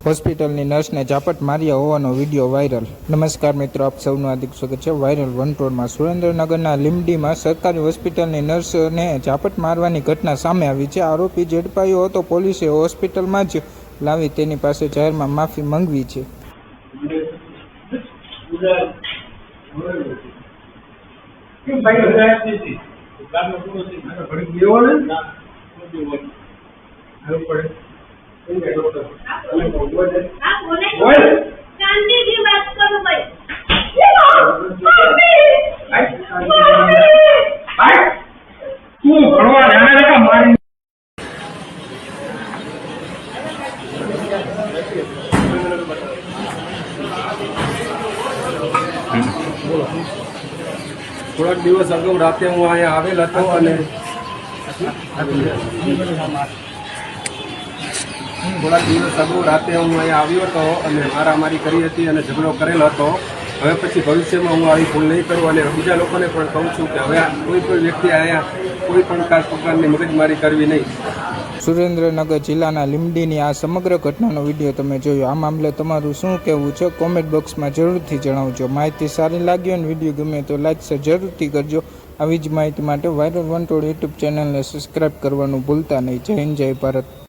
હોસ્પિટલની નર્સને ઝાપટ માર્યા હોવાનો વિડીયો વાયરલ। નમસ્કાર મિત્રો, આપ સૌનું હાર્દિક સ્વાગત છે વાયરલ વંટોળમાં। સુરેન્દ્રનગરના લીમડીમાં સરકારી હોસ્પિટલની નર્સને ઝાપટ મારવાની ઘટના સામે આવી છે। આરોપી ઝડપાયો હતો। પોલીસે હોસ્પિટલમાં જ લાવી તેની પાસે જાહેરમાં માફી માંગવી છે। થોડાક દિવસ અગાઉ રાતે હું અહીંયા આવેલ હતો અને આવ્યો હતો અને મારામારી કરી હતી અને ઝઘડો કરેલો હતો। હવે પછી ભવિષ્યમાં હું આવી ભૂલ નહીં કરું અને બીજા લોકોને પણ કહું છું કે હવે કોઈ પણ વ્યક્તિ અહીંયા કોઈ પણ પ્રકારની મગજમારી કરવી નહીં। સુરેન્દ્રનગર જિલ્લાના લીમડીની આ સમગ્ર ઘટનાનો વિડીયો તમે જોયો। આ મામલે તમારું શું કહેવું છે કોમેન્ટ બોક્સમાં જરૂરથી જણાવજો। માહિતી સારી લાગી અને વિડીયો ગમે તો લાઈક શેર જરૂરથી કરજો। આવી જ માહિતી માટે વાયરલ વંટોળ યુટ્યુબ ચેનલને સબસ્ક્રાઈબ કરવાનું ભૂલતા નહીં। જય હિન્દ, જય ભારત।